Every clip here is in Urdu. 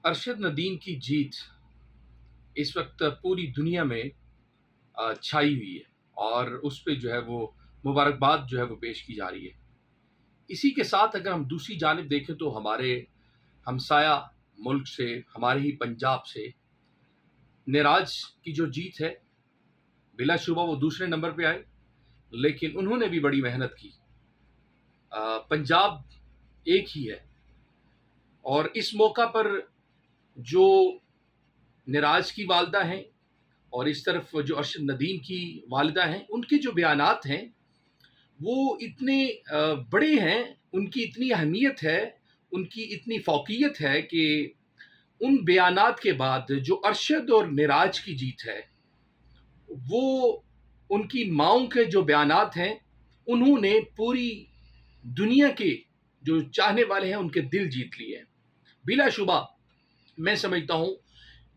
ارشد ندیم کی جیت اس وقت پوری دنیا میں چھائی ہوئی ہے اور اس پہ جو ہے وہ مبارکباد جو ہے وہ پیش کی جا رہی ہے۔ اسی کے ساتھ اگر ہم دوسری جانب دیکھیں تو ہمارے ہمسایہ ملک سے، ہمارے ہی پنجاب سے نراج کی جو جیت ہے، بلا شبہ وہ دوسرے نمبر پہ آئے، لیکن انہوں نے بھی بڑی محنت کی۔ پنجاب ایک ہی ہے اور اس موقع پر جو نراج کی والدہ ہیں اور اس طرف جو ارشد ندیم کی والدہ ہیں، ان کے جو بیانات ہیں وہ اتنے بڑے ہیں، ان کی اتنی اہمیت ہے، ان کی اتنی فوقیت ہے کہ ان بیانات کے بعد جو ارشد اور نراج کی جیت ہے وہ ان کی ماؤں کے جو بیانات ہیں، انہوں نے پوری دنیا کے جو چاہنے والے ہیں ان کے دل جیت لیے ہیں۔ بلا شبہ میں سمجھتا ہوں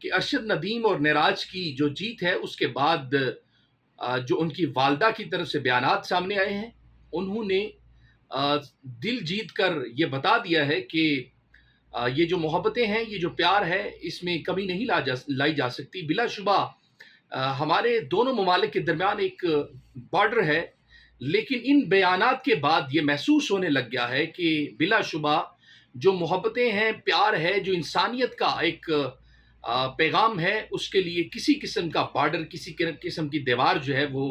کہ ارشد ندیم اور نراج کی جو جیت ہے اس کے بعد جو ان کی والدہ کی طرف سے بیانات سامنے آئے ہیں، انہوں نے دل جیت کر یہ بتا دیا ہے کہ یہ جو محبتیں ہیں، یہ جو پیار ہے، اس میں کمی نہیں لائی جا سکتی۔ بلا شبہ ہمارے دونوں ممالک کے درمیان ایک بارڈر ہے، لیکن ان بیانات کے بعد یہ محسوس ہونے لگ گیا ہے کہ بلا شبہ جو محبتیں ہیں، پیار ہے، جو انسانیت کا ایک پیغام ہے، اس کے لیے کسی قسم کا بارڈر، کسی قسم کی دیوار جو ہے وہ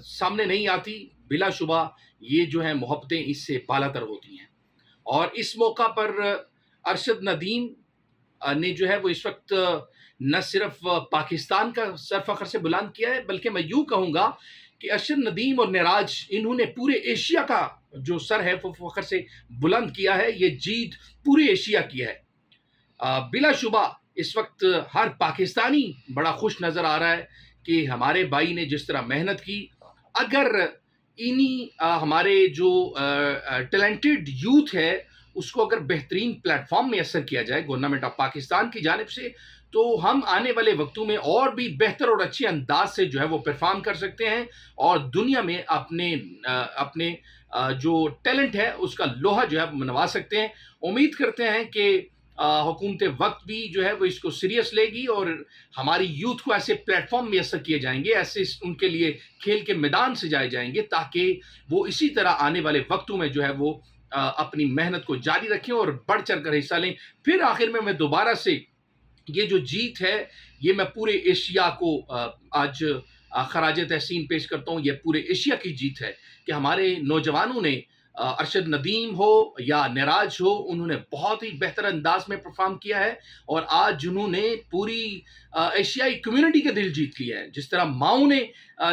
سامنے نہیں آتی۔ بلا شبہ یہ جو ہے محبتیں اس سے بالا تر ہوتی ہیں، اور اس موقع پر ارشد ندیم نے جو ہے وہ اس وقت نہ صرف پاکستان کا سر فخر سے بلند کیا ہے، بلکہ میں یوں کہوں گا کہ ارشد ندیم اور نراج انہوں نے پورے ایشیا کا جو سر ہے وہ فخر سے بلند کیا ہے۔ یہ جیت پورے ایشیا کی ہے۔ بلا شبہ اس وقت ہر پاکستانی بڑا خوش نظر آ رہا ہے کہ ہمارے بھائی نے جس طرح محنت کی، اگر ہمارے جو ٹیلنٹڈ یوتھ ہے اس کو اگر بہترین پلیٹ فارم میں اثر کیا جائے گورنمنٹ آف پاکستان کی جانب سے، تو ہم آنے والے وقتوں میں اور بھی بہتر اور اچھے انداز سے جو ہے وہ پرفارم کر سکتے ہیں اور دنیا میں اپنے جو ٹیلنٹ ہے اس کا لوہا جو ہے منوا سکتے ہیں۔ امید کرتے ہیں کہ حکومت وقت بھی جو ہے وہ اس کو سیریس لے گی اور ہماری یوتھ کو ایسے پلیٹ فارم میسر کیے جائیں گے، ایسے ان کے لیے کھیل کے میدان سجائے جائیں گے تاکہ وہ اسی طرح آنے والے وقتوں میں جو ہے وہ اپنی محنت کو جاری رکھیں اور بڑھ چڑھ کر حصہ لیں۔ پھر آخر میں دوبارہ سے یہ جو جیت ہے یہ میں پورے ایشیا کو آج خراج تحسین پیش کرتا ہوں۔ یہ پورے ایشیا کی جیت ہے کہ ہمارے نوجوانوں نے، ارشد ندیم ہو یا نراج ہو، انہوں نے بہت ہی بہتر انداز میں پرفارم کیا ہے اور آج انہوں نے پوری ایشیائی کمیونٹی کا دل جیت لیا ہے۔ جس طرح ماؤں نے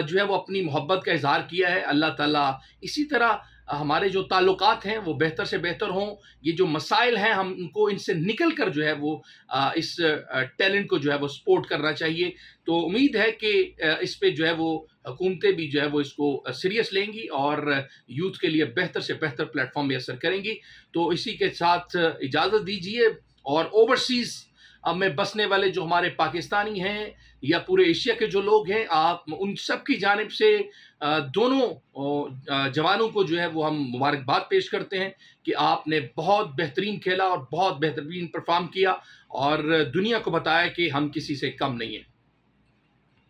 جو ہے وہ اپنی محبت کا اظہار کیا ہے، اللہ تعالیٰ اسی طرح ہمارے جو تعلقات ہیں وہ بہتر سے بہتر ہوں۔ یہ جو مسائل ہیں ہم ان کو ان سے نکل کر جو ہے وہ اس ٹیلنٹ کو جو ہے وہ سپورٹ کرنا چاہیے۔ تو امید ہے کہ اس پہ جو ہے وہ حکومتیں بھی جو ہے وہ اس کو سیریس لیں گی اور یوتھ کے لیے بہتر سے بہتر پلیٹ فارم میں اثر کریں گی۔ تو اسی کے ساتھ اجازت دیجیے، اور اوورسیز میں بسنے والے جو ہمارے پاکستانی ہیں یا پورے ایشیا کے جو لوگ ہیں، آپ ان سب کی جانب سے دونوں جوانوں کو جو ہے وہ ہم مبارکباد پیش کرتے ہیں کہ آپ نے بہت بہترین کھیلا اور بہت بہترین پرفارم کیا اور دنیا کو بتایا کہ ہم کسی سے کم نہیں ہیں۔